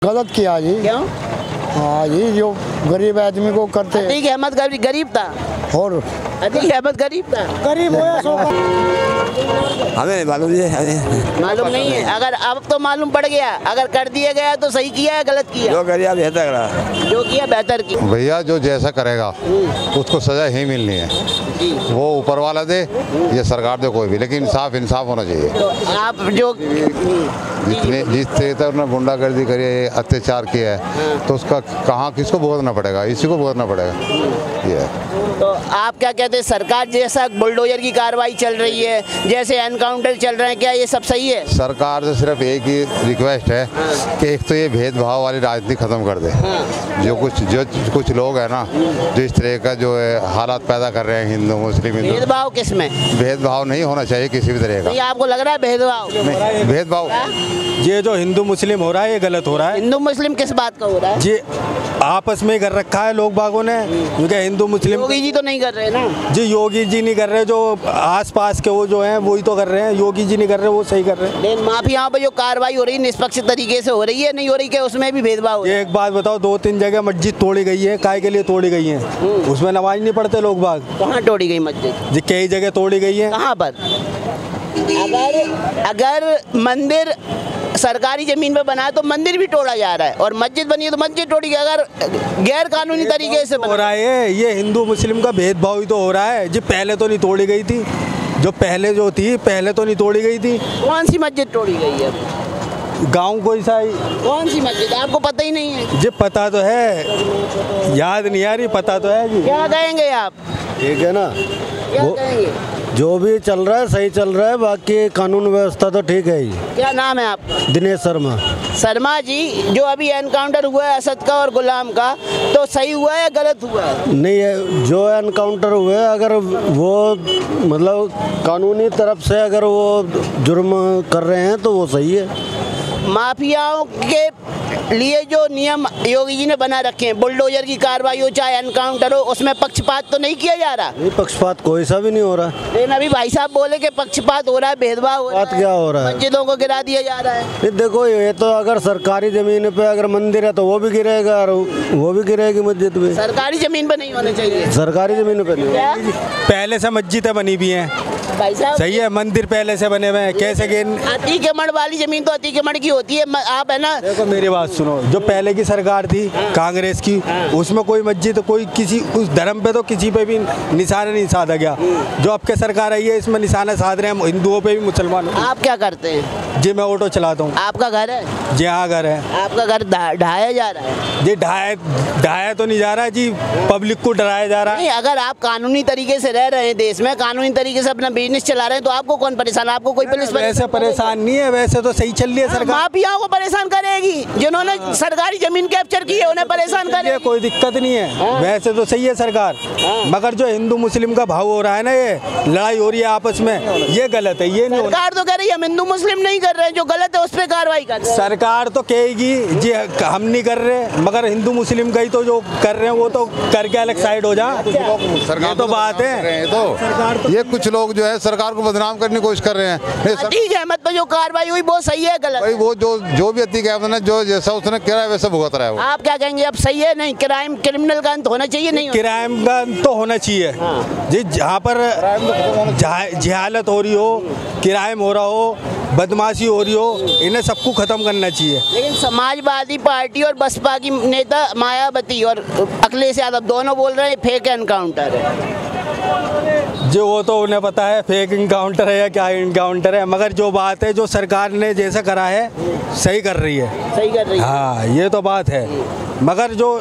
गलत किया जी। क्यों? हाँ जी, जो गरीब आदमी को करते अतीक अहमद गरीब था। और अतीक अहमद गरीब था। गरीब हो या सो हमें नहीं मालूम जी, मालूम नहीं है। अगर अब तो मालूम पड़ गया, अगर कर दिया गया तो सही किया है गलत किया? जो करिए बेहतर करा, जो किया बेहतर किया। भैया जो जैसा करेगा उसको सजा ही मिलनी है। जी। वो ऊपर वाला दे या सरकार दे, कोई भी, लेकिन इंसाफ होना चाहिए। तो आप जो जिस तरह ने गुंडागर्दी करी है, अत्याचार किया है, तो उसका कहाँ किसको भुगतना पड़ेगा? इसी को भुगतना पड़ेगा। ये तो आप क्या कहते हैं, सरकार जैसा बुलडोजर की कार्रवाई चल रही है, जैसे एनकाउंटर चल रहे हैं, क्या ये सब सही है? सरकार से सिर्फ एक ही रिक्वेस्ट है कि एक तो ये भेदभाव वाली राजनीति खत्म कर दे। जो कुछ लोग हैं ना, जो इस तरह का जो है हालात पैदा कर रहे हैं, हिंदू मुस्लिम भेदभाव किसमें? भेदभाव नहीं होना चाहिए किसी भी तरह का। नहीं, आपको लग रहा है भेदभाव? भेदभाव ये जो हिंदू मुस्लिम हो रहा है ये गलत हो रहा है। हिंदू मुस्लिम किस बात का हो रहा है? जी आपस में कर रखा है लोग बागों ने, क्योंकि हिंदू मुस्लिम योगी जी तो नहीं कर रहे ना। जी योगी जी नहीं कर रहे, जो आसपास के वो जो हैं वही तो कर रहे हैं। योगी जी नहीं कर रहे, वो सही कर रहे हैं। लेकिन माफियाओं पर जो कार्रवाई हो रही है निष्पक्ष तरीके से हो रही है, नहीं हो रही? क्या उसमें भी भेदभाव हो रहा है? एक बात बताओ, 2-3 जगह मस्जिद तोड़ी गई है, काय के लिए तोड़ी गई है? उसमें नमाज नहीं पढ़ते लोग बाग। कहाँ तोड़ी गई मस्जिद? जी कई जगह तोड़ी गई है। कहाँ पर? अगर मंदिर सरकारी जमीन पर बना है तो मंदिर भी तोड़ा जा रहा है, और मस्जिद बनी है तो मस्जिद तोड़ी गई। अगर गैर कानूनी तरीके से हो रहा है, ये हिंदू मुस्लिम का भेदभाव ही तो हो रहा है। जी पहले तो नहीं तोड़ी गई थी, जो पहले जो थी पहले तो नहीं तोड़ी गई थी। कौन सी मस्जिद तोड़ी गई है? गांव कोई सा ही कौन सी मस्जिद? आपको पता ही नहीं है? जी पता तो है, याद नहीं आ रही, पता तो है जी। क्या कहेंगे आप? ठीक है ना, क्या कहेंगे? जो भी चल रहा है सही चल रहा है, बाकी कानून व्यवस्था तो ठीक है ही। क्या नाम है आपका? दिनेश शर्मा। शर्मा जी, जो अभी एनकाउंटर हुआ है असद का और गुलाम का, तो सही हुआ है या गलत हुआ है? नहीं है, जो एनकाउंटर हुए अगर वो मतलब कानूनी तरफ से अगर वो जुर्म कर रहे हैं तो वो सही है। माफियाओं के लिए जो नियम योगी जी ने बना रखे हैं, बुलडोजर की कार्रवाई हो चाहे एनकाउंटर हो, उसमें पक्षपात तो नहीं किया जा रहा? नहीं, पक्षपात कोई सा भी नहीं हो रहा। लेकिन अभी भाई साहब बोले कि पक्षपात हो रहा है, भेदभाव हो रहा है। बात क्या हो रहा है? मस्जिदों को गिरा दिया जा रहा है। ये देखो, ये तो अगर सरकारी जमीन पे अगर मंदिर है तो वो भी गिरेगा, और वो भी गिरेगी मस्जिद भी। सरकारी जमीन पर नहीं होना चाहिए। सरकारी जमीन पे नहीं। क्या पहले से मस्जिदें बनी हुई हैं, भाई साहब? सही है, मंदिर पहले से बने हुए हैं। कैसे कि अतीक अहमद वाली जमीन तो अतीक अहमद की होती है। आप है ना, देखो मेरी बात सुनो, जो पहले की सरकार थी कांग्रेस की, उसमें कोई मस्जिद कोई किसी उस धर्म पे तो किसी पे भी निशाना नहीं साधा गया। जो अब के सरकार आई है इसमें निशाना साध रहे हैं हिंदुओं पे भी, मुसलमानों। आप क्या करते हैं? जी मैं ऑटो चलाता हूँ। आपका घर है? जी हाँ घर है। आपका घर ढाया जा रहा है? जी ढाया तो नहीं जा रहा जी, पब्लिक को डराया जा रहा है। नहीं, अगर आप कानूनी तरीके से रह रहे हैं देश में, कानूनी तरीके से अपना बिजनेस चला रहे हैं, तो आपको कौन परेशान? आपको कोई पुलिस वैसे परेशान नहीं है, वैसे तो सही चल रही है सरकार। माफियाओं को परेशान करेगी, जिन्होंने सरकारी जमीन कैप्चर की है उन्हें परेशान करेगी। कोई दिक्कत नहीं है, वैसे तो सही है सरकार। मगर जो हिंदू मुस्लिम का भाव हो रहा है ना, ये लड़ाई हो रही है आपस में, ये गलत है। ये नहीं होना। सरकार तो कह रही है हम हिंदू मुस्लिम नहीं कर रहे हैं, जो गलत है उस पर कार्रवाई कर रहे हैं। सरकार तो कहेगी जी हम नहीं कर रहे, मगर हिंदू मुस्लिम का ही तो जो कर रहे हैं वो तो करके अलग साइड हो जा। सरकार तो बात है, तो ये कुछ लोग जो है सरकार को बदनाम करने की कोशिश कर रहे हैं। अतीक अहमद पर जो कार्रवाई हुई वो सही है गलत? भाई वो जो भी अतीक अहमद ने जो जैसा उसने किया है वैसा भुगत रहा है वो। आप क्या कहेंगे, अब सही है? नहीं, क्रिमिनल का अंत होना चाहिए? नहीं, क्राइम का तो होना चाहिए जी। जहाँ पर जहालत हो रही हो, क्राइम हो रहा हो, बदमाशी हो रही हो, इन्हें सबको खत्म करना चाहिए। लेकिन समाजवादी पार्टी और बसपा की नेता मायावती और अखिलेश यादव दोनों बोल रहे हैं फेक एनकाउंटर है। जो वो तो उन्हें पता है फेक इनकाउंटर है या क्या इनकाउंटर है, मगर जो बात है जो सरकार ने जैसा करा है सही कर रही है। सही कर रही है। हाँ ये तो बात है, मगर जो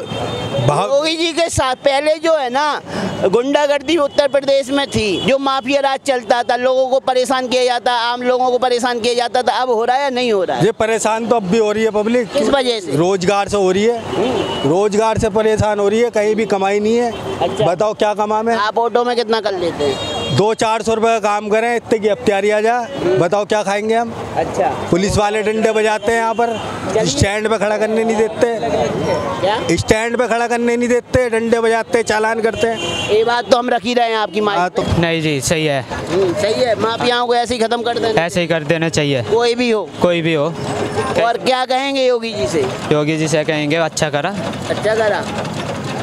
योगी जी के साथ पहले जो है ना गुंडागर्दी उत्तर प्रदेश में थी, जो माफिया राज चलता था, लोगों को परेशान किया जाता, आम लोगों को परेशान किया जाता था, अब हो रहा है या नहीं हो रहा है? ये परेशान तो अब भी हो रही है पब्लिक। किस वजह से? रोजगार से हो रही है, रोजगार से परेशान हो रही है, कहीं भी कमाई नहीं है। अच्छा। बताओ क्या कमा में? आप ऑटो में कितना कर लेते हैं? 200-400 रुपये का काम करें, इतने की अफ्तारी आ जाए, बताओ क्या खाएंगे हम। अच्छा, पुलिस वाले डंडे बजाते हैं यहाँ पर, स्टैंड पे खड़ा करने नहीं देते, क्या स्टैंड पे खड़ा करने नहीं देते, डंडे बजाते, चालान करते हैं। ये बात तो हम रख ही रहे हैं आपकी हाँ, माइक तो पे। नहीं जी, सही है, सही है, माफियाओं को ऐसे ही खत्म कर देना, ऐसे ही कर देना चाहिए, कोई भी हो। कोई भी हो। और क्या कहेंगे योगी जी से? योगी जी से कहेंगे अच्छा करा, अच्छा करा।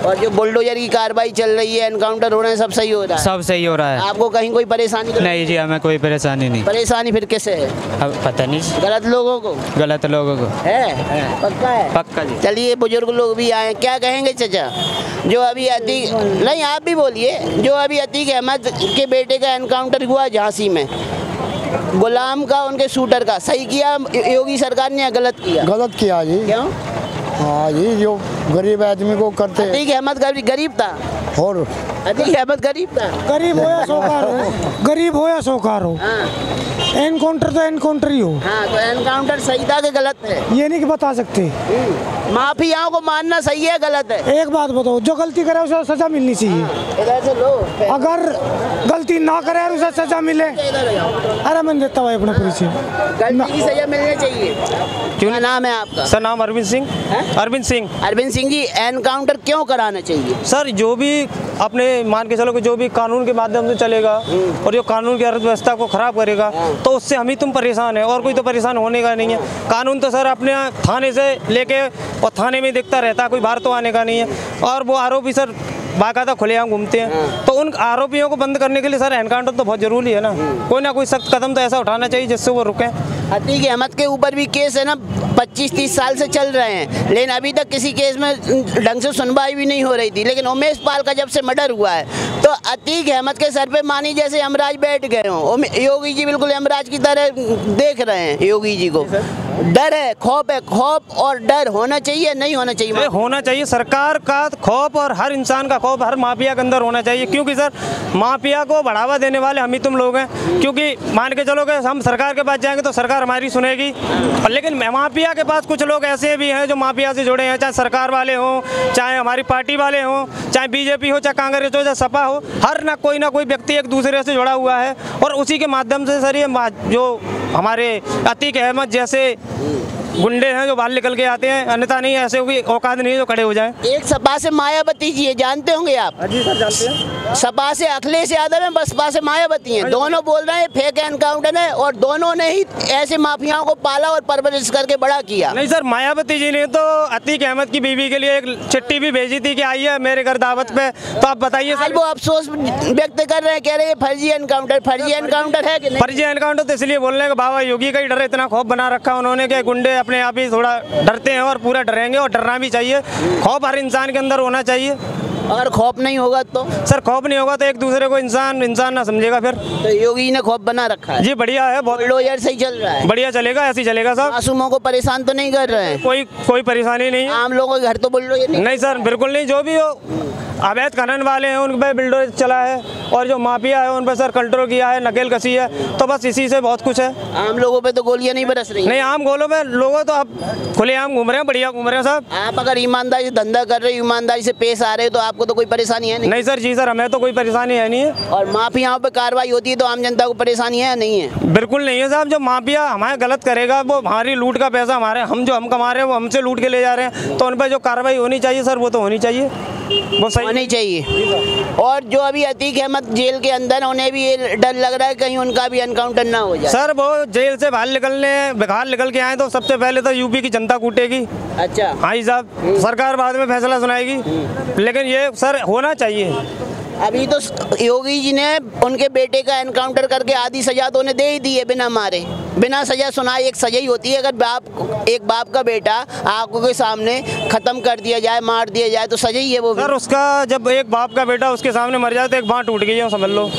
और जो बुलडोजर की कार्रवाई चल रही है, एनकाउंटर हो रहे हैं, सब सही हो रहा है? सब सही हो रहा है। आपको कहीं कोई परेशानी तो नहीं जी, हमें कोई परेशानी नहीं। परेशानी फिर किससे है? अब पता नहीं, गलत लोगों को गलत लोगों को है? पक्का है? पक्का जी। चलिए, बुजुर्ग लोग भी आए, क्या कहेंगे चाचा? जो अभी अतीक, नहीं आप भी बोलिए, जो अभी अतीक अहमद के बेटे का एनकाउंटर हुआ झांसी में, गुलाम का, उनके शूटर का, सही किया योगी सरकार ने या गलत किया? गलत किया जी। क्यों? हाँ जी, जो गरीब आदमी को करते अतीक अहमद गरीब था, और अतीक अहमद गरीब था। गरीब हो या सौकार हो, गरीब हो या सौकार हो, हाँ एनकाउंटर तो एनकाउंटर ही हो। हाँ, तो एनकाउंटर सही था कि गलत है? ये नहीं कि बता सकते। माफियाओं को मानना सही है गलत है? एक बात बताओ, जो गलती करे उसे सजा मिलनी चाहिए। इधर से लो, अगर गलती ना करे और उसे सजा मिले, इधर जाओ। अरे मैं देता भाई अपना परिचय। गलती की सजा मिलनी चाहिए। क्या नाम है आपका? सर नाम अरविंद सिंह। हैं? अरविंद सिंह। अरविंद सिंह जी, एनकाउंटर क्यों कराना चाहिए? सर जो भी अपने मान के चलो कि जो भी कानून के माध्यम से चलेगा और जो कानून की अर्थव्यवस्था को खराब करेगा, तो उससे हम ही तुम परेशान है, और कोई तो परेशान होने का नहीं है। कानून तो सर अपने थाने से लेके और थाने में दिखता रहता है, कोई बाहर तो आने का नहीं है। और वो आरोपी सर बाकायदा खुलेआम घूमते हैं, तो उन आरोपियों को बंद करने के लिए सर एनकाउंटर तो बहुत जरूरी है ना। कोई ना कोई सख्त कदम तो ऐसा उठाना चाहिए जिससे वो रुकें। अतीक अहमद के ऊपर भी केस है ना, 25-30 साल से चल रहे हैं, लेकिन अभी तक किसी केस में ढंग से सुनवाई भी नहीं हो रही थी। लेकिन उमेश पाल का जब से मर्डर हुआ है, तो अतीक अहमद के सर पे मानी जैसे यमराज बैठ गए हों। योगी जी बिल्कुल यमराज की तरह देख रहे हैं योगी जी को। डर है, खौफ है, खौफ और डर होना चाहिए, नहीं होना चाहिए? होना चाहिए। सरकार का खौफ और हर इंसान का खौफ हर माफिया के अंदर होना चाहिए, क्योंकि सर माफिया को बढ़ावा देने वाले हम ही तुम लोग हैं। क्योंकि मान के चलो कि हम सरकार के पास जाएंगे तो सरकार हमारी सुनेगी, और लेकिन माफिया के पास कुछ लोग ऐसे भी हैं जो माफिया से जुड़े हैं, चाहे सरकार वाले हों, चाहे हमारी पार्टी वाले हों, चाहे बीजेपी हो, चाहे कांग्रेस हो, चाहे सपा हो, हर ना कोई व्यक्ति एक दूसरे से जुड़ा हुआ है। और उसी के माध्यम से सर ये जो हमारे अतीक अहमद जैसे गुंडे हैं जो बाहर निकल के आते हैं, अन्यथा नहीं ऐसे कोई औकात नहीं है जो खड़े हो जाएं। एक सपा से मायावती जी है, जानते होंगे आप? जी सर जानते हैं। सपा से अखिलेश यादव है, बसपा से मायावती हैं। दोनों बोल रहे हैं फेक एनकाउंटर है, और दोनों ने ही ऐसे माफियाओं को पाला और परवरिश करके बड़ा किया। नहीं सर, मायावती जी ने तो अतीक अहमद की बीवी के लिए एक चिट्ठी भी भेजी थी कि आइए मेरे घर दावत पे, तो आप बताइए आज सर। वो अफसोस व्यक्त कर रहे हैं, कह रहे हैं फर्जी एनकाउंटर। फर्जी एनकाउंटर है कि नहीं? फर्जी एनकाउंटर तो इसलिए बोल रहे हैं कि बाबा योगी का ही डर, इतना खौफ बना रखा उन्होंने कि गुंडे अपने आप ही थोड़ा डरते हैं, और पूरा डरेंगे, और डरना भी चाहिए। खौफ हर इंसान के अंदर होना चाहिए। अगर खौफ नहीं होगा तो? सर खौफ नहीं होगा तो एक दूसरे को इंसान ना समझेगा फिर। तो योगी ने खौफ बना रखा है। जी बढ़िया है, बहुत बुलडोजर सही चल रहा है, बढ़िया चलेगा, ऐसे ही चलेगा साहब। मासूमों को परेशान तो नहीं कर रहे हैं? कोई परेशानी नहीं है। आम लोगों के घर तो बुलडोजर नहीं सर, बिल्कुल नहीं। जो भी हो, अवैध खनन वाले हैं उन पर बिल्डोजर चला है, और जो माफिया है उन पर सर कंट्रोल किया है, नकेल कसी है, तो बस इसी से बहुत कुछ है। आम लोगों पे तो गोलियां नहीं बरस रही? नहीं, आम गोलों में लोगों तो अब खुलेआम घूम रहे हैं, बढ़िया घूम रहे हैं साहब। आप अगर ईमानदारी से धंधा कर रहे हो, ईमानदारी से पेश आ रहे हो, तो आपको तो कोई परेशानी है? नहीं सर, जी सर, हमें तो कोई परेशानी है नहीं है। और माफियाओं पे कार्रवाई होती है तो आम जनता को परेशानी है या नहीं है? बिल्कुल नहीं है साहब। जो माफिया हमारे गलत करेगा, वो हमारी लूट का पैसा हम कमा रहे हैं, वो हमसे लूट के ले जा रहे हैं, तो उन पर जो कार्रवाई होनी चाहिए सर, वो तो होनी चाहिए, वो सही होनी चाहिए। और जो अभी अतीक अहमद जेल के अंदर, उन्हें भी ये डर लग रहा है कहीं उनका भी एनकाउंटर ना हो जाए। सर वो जेल से बाहर निकल के आए तो सबसे पहले तो यूपी की जनता कूटेगी। अच्छा। हाँ जी साहब, सरकार बाद में फैसला सुनाएगी, लेकिन ये सर होना चाहिए। अभी तो योगी जी ने उनके बेटे का एनकाउंटर करके आधी सजा तो उन्हें दे ही दी है, बिना मारे, बिना सजा सुनाए। एक सजा ही होती है, अगर एक बाप का बेटा आंखों के सामने खत्म कर दिया जाए, मार दिया जाए, तो सजा ही है वो। सर उसका जब एक बाप का बेटा उसके सामने मर जाए तो एक बाँह टूट गई है, समझ लो।